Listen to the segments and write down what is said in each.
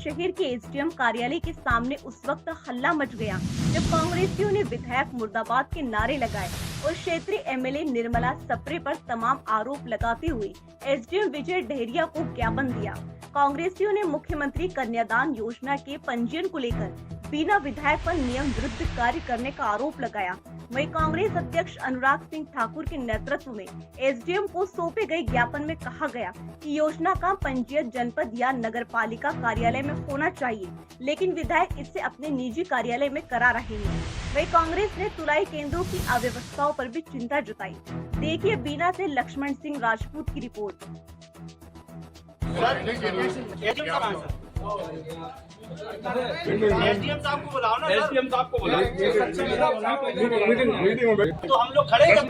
शहर के एसडीएम कार्यालय के सामने उस वक्त हल्ला मच गया जब कांग्रेसियों ने विधायक मुर्दाबाद के नारे लगाए और क्षेत्रीय एमएलए निर्मला सप्रे पर तमाम आरोप लगाते हुए एसडीएम विजय डहेरिया को ज्ञापन दिया। कांग्रेसियों ने मुख्यमंत्री कन्यादान योजना के पंजीयन को लेकर बीना विधायक पर नियम विरुद्ध कार्य करने का आरोप लगाया। वहीं कांग्रेस अध्यक्ष अनुराग सिंह ठाकुर के नेतृत्व में एसडीएम को सौंपे गए ज्ञापन में कहा गया कि योजना का पंजीयन जनपद या नगर पालिका कार्यालय में होना चाहिए, लेकिन विधायक इसे अपने निजी कार्यालय में करा रहे हैं। वहीं कांग्रेस ने तुलाई केंद्रों की अव्यवस्थाओं पर भी चिंता जताई। देखिए बीना से लक्ष्मण सिंह राजपूत की रिपोर्ट। एसडीएम साहब को बुलाओ ना। एसडीएम साहब को बुलाओ। तो हम लोग खड़े हैं। आप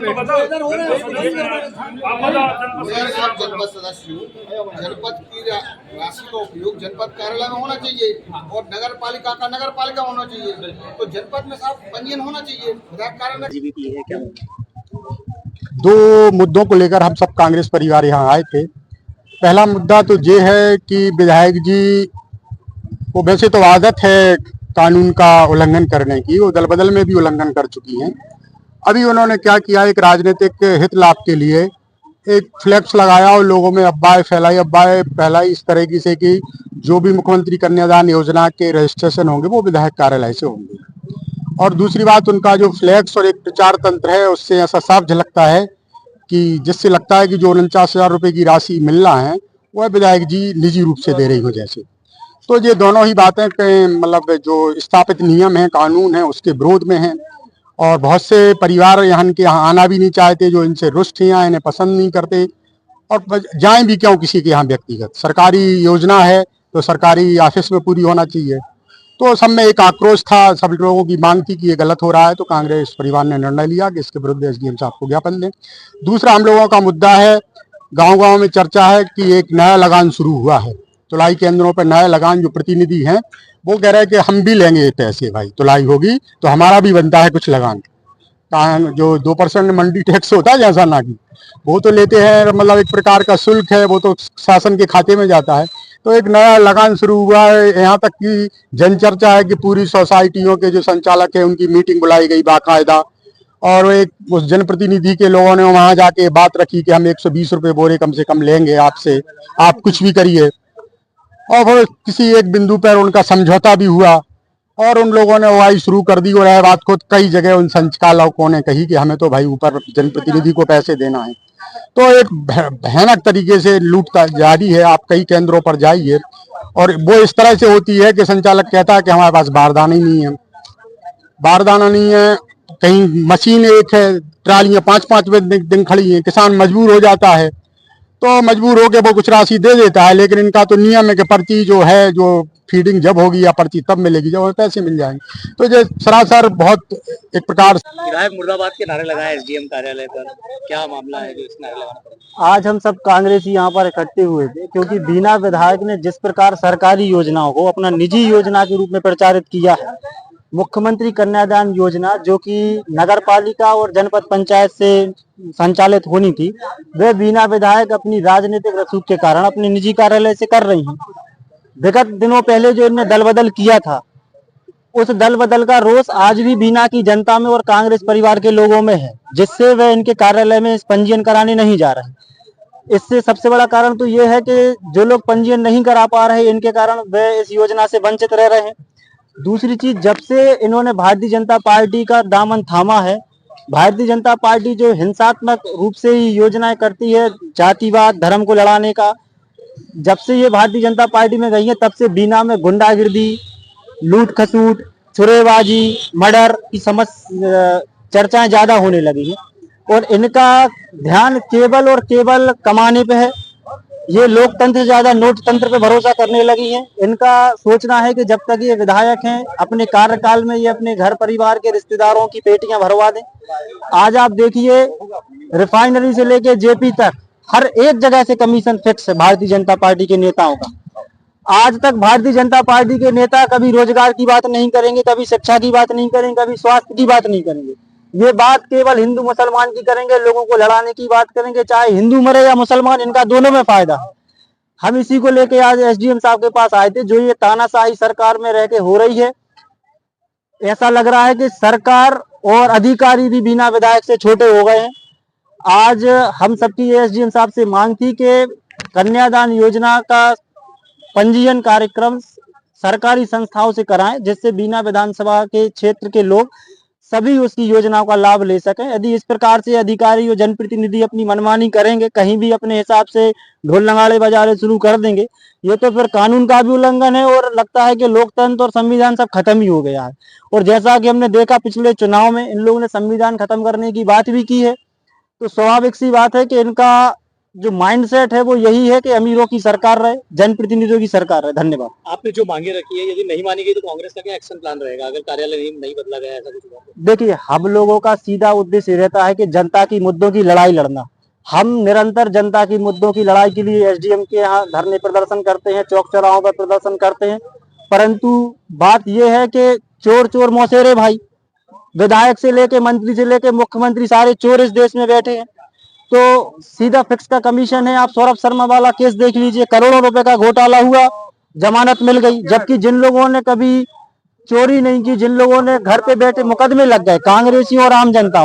जनपद सदस्य हो, जनपद की राशि का उपयोग जनपद कार्यालय में होना चाहिए और नगर पालिका का नगर पालिका होना चाहिए। तो जनपद में साहब पंजीयन होना चाहिए, विधायक कार्यालय है क्या? दो मुद्दों को लेकर हम सब कांग्रेस परिवार यहाँ आए थे। पहला मुद्दा तो ये है कि विधायक जी को वैसे तो आदत है कानून का उल्लंघन करने की, वो दल बदल में भी उल्लंघन कर चुकी हैं। अभी उन्होंने क्या किया, एक राजनीतिक हित लाभ के लिए एक फ्लैक्स लगाया और लोगों में अफवाहें फैलाई इस तरीके से कि जो भी मुख्यमंत्री कन्यादान योजना के रजिस्ट्रेशन होंगे वो विधायक कार्यालय से होंगे। और दूसरी बात, उनका जो फ्लैक्स और एक प्रचार तंत्र है उससे ऐसा साफ झलकता है कि जिससे लगता है कि जो 49,000 रुपये की राशि मिलना है वह विधायक जी निजी रूप से दे रही हो जैसे। तो ये दोनों ही बातें मतलब जो स्थापित नियम है, कानून है, उसके विरोध में हैं। और बहुत से परिवार यहाँ के यहाँ आना भी नहीं चाहते, जो इनसे रुष्ट हैं, इन्हें पसंद नहीं करते और जाएं भी क्यों किसी के यहाँ व्यक्तिगत। सरकारी योजना है तो सरकारी ऑफिस में पूरी होना चाहिए। तो सब में एक आक्रोश था, सब लोगों की मांग थी कि ये गलत हो रहा है। तो कांग्रेस परिवार ने निर्णय लिया कि इसके विरुद्ध एसडीएम साहब को ज्ञापन दें। दूसरा हम लोगों का मुद्दा है, गाँव-गाँव में चर्चा है कि एक नया लगान शुरू हुआ है। तुलाई केंद्रों पर नया लगान, जो प्रतिनिधि हैं वो कह रहे हैं कि हम भी लेंगे पैसे, भाई तुलाई होगी तो हमारा भी बनता है कुछ लगान। जो 2% मंडी टैक्स होता है जैसा ना कि वो तो लेते हैं, मतलब एक प्रकार का शुल्क है, वो तो शासन के खाते में जाता है। तो एक नया लगान शुरू हुआ है। यहाँ तक कि जनचर्चा है कि पूरी सोसाइटियों के जो संचालक है उनकी मीटिंग बुलाई गई बाकायदा, और एक उस जनप्रतिनिधि के लोगों ने वहां जाके बात रखी कि हम 120 रुपये बोरे कम से कम लेंगे आपसे, आप कुछ भी करिए। और फिर किसी एक बिंदु पर उनका समझौता भी हुआ और उन लोगों ने वाई शुरू कर दी। और यह बात खुद कई जगह उन संचालकों ने कही कि हमें तो भाई ऊपर जनप्रतिनिधि को पैसे देना है। तो एक भयानक तरीके से लूट जारी है। आप कई केंद्रों पर जाइए और वो इस तरह से होती है कि संचालक कहता है कि हमारे पास बारदाना ही नहीं है, बारदाना नहीं है, कहीं मशीन एक है, ट्रालियां 5-5 दिन खड़ी हैं, किसान मजबूर हो जाता है। तो मजबूर होकर वो कुछ राशि दे देता है, लेकिन इनका तो नियम है कि पर्ची जो है, जो फीडिंग जब होगी या पर्ची तब मिलेगी जब पैसे मिल जाएंगे। तो ये सरासर बहुत एक प्रकार। विधायक मुर्दाबाद के नारे लगाए एसडीएम कार्यालय पर, क्या मामला है जो इस नारे लगाने पर? आज हम सब कांग्रेसी यहाँ पर इकट्ठे हुए थे क्योंकि बीना विधायक ने जिस प्रकार सरकारी योजनाओं को अपना निजी योजना के रूप में प्रचारित किया है, मुख्यमंत्री कन्यादान योजना जो कि नगर पालिका और जनपद पंचायत से संचालित होनी थी, वे बीना विधायक अपनी राजनीतिक रसूख के कारण अपने निजी कार्यालय से कर रही हैं। विगत दिनों पहले जो इन्होंने दल बदल किया था, उस दल बदल का रोष आज भी बीना की जनता में और कांग्रेस परिवार के लोगों में है, जिससे वे इनके कार्यालय में पंजीयन कराने नहीं जा रहे। इससे सबसे बड़ा कारण तो ये है कि जो लोग पंजीयन नहीं करा पा रहे, इनके कारण वे इस योजना से वंचित रह रहे हैं। दूसरी चीज, जब से इन्होंने भारतीय जनता पार्टी का दामन थामा है, भारतीय जनता पार्टी जो हिंसात्मक रूप से ही योजनाएं करती है जातिवाद धर्म को लड़ाने का, जब से ये भारतीय जनता पार्टी में गई है तब से बीना में गुंडागिर्दी, लूट खसूट, छुरेबाजी, मर्डर की चर्चाएं ज्यादा होने लगी हैं और इनका ध्यान केवल और केवल कमाने पे है। ये लोकतंत्र से ज्यादा नोट तंत्र पे भरोसा करने लगी हैं। इनका सोचना है कि जब तक ये विधायक हैं अपने कार्यकाल में ये अपने घर परिवार के रिश्तेदारों की पेटियां भरवा दें। आज आप देखिए, रिफाइनरी से लेके जेपी तक हर एक जगह से कमीशन फिक्स है भारतीय जनता पार्टी के नेताओं का। आज तक भारतीय जनता पार्टी के नेता कभी रोजगार की बात नहीं करेंगे, कभी शिक्षा की बात नहीं करेंगे, कभी स्वास्थ्य की बात नहीं करेंगे। ये बात केवल हिंदू मुसलमान की करेंगे, लोगों को लड़ाने की बात करेंगे, चाहे हिंदू मरे या मुसलमान, इनका दोनों में फायदा है। हम इसी को लेके आज एसडीएम साहब के पास आए थे। जो ये तानाशाही सरकार में रह के हो रही है, ऐसा लग रहा है कि सरकार और अधिकारी भी बिना विधायक से छोटे हो गए हैं। आज हम सबकी एसडीएम साहब से मांग थी कि कन्यादान योजना का पंजीयन कार्यक्रम सरकारी संस्थाओं से कराएं, जिससे बीना विधानसभा के क्षेत्र के लोग सभी उसकी योजनाओं का लाभ ले सकें। यदि इस प्रकार से अधिकारी और जनप्रतिनिधि अपनी मनमानी करेंगे, कहीं भी अपने हिसाब से ढोल नगाड़े बजाने शुरू कर देंगे, ये तो फिर कानून का भी उल्लंघन है और लगता है कि लोकतंत्र और संविधान सब खत्म ही हो गया है। और जैसा कि हमने देखा पिछले चुनाव में इन लोगों ने संविधान खत्म करने की बात भी की है, तो स्वाभाविक सी बात है कि इनका जो माइंडसेट है वो यही है कि अमीरों की सरकार रहे, जनप्रतिनिधियों की सरकार रहे। धन्यवाद। आपने जो मांगे रखी है, यदि नहीं मानी गई तो कांग्रेस का क्या एक्शन प्लान रहेगा अगर कार्यालय नहीं बदला गया, ऐसा कुछ हुआ तो? देखिए, हम लोगों का सीधा उद्देश्य रहता है कि जनता की मुद्दों की लड़ाई लड़ना। हम निरंतर जनता की मुद्दों की लड़ाई के लिए एसडीएम के यहाँ धरने प्रदर्शन करते हैं, चौक चौराहों पर प्रदर्शन करते हैं, परंतु बात यह है कि चोर चोर मौसेरे भाई, विधायक से लेके मंत्री से लेके मुख्यमंत्री सारे चोर इस देश में बैठे हैं। तो सीधा फिक्स का कमीशन है। आप सौरभ शर्मा वाला केस देख लीजिए, करोड़ों रुपए का घोटाला हुआ, जमानत मिल गई, जबकि जिन लोगों ने कभी चोरी नहीं की, जिन लोगों ने घर पे बैठे मुकदमे लग गए, कांग्रेसियों और आम जनता।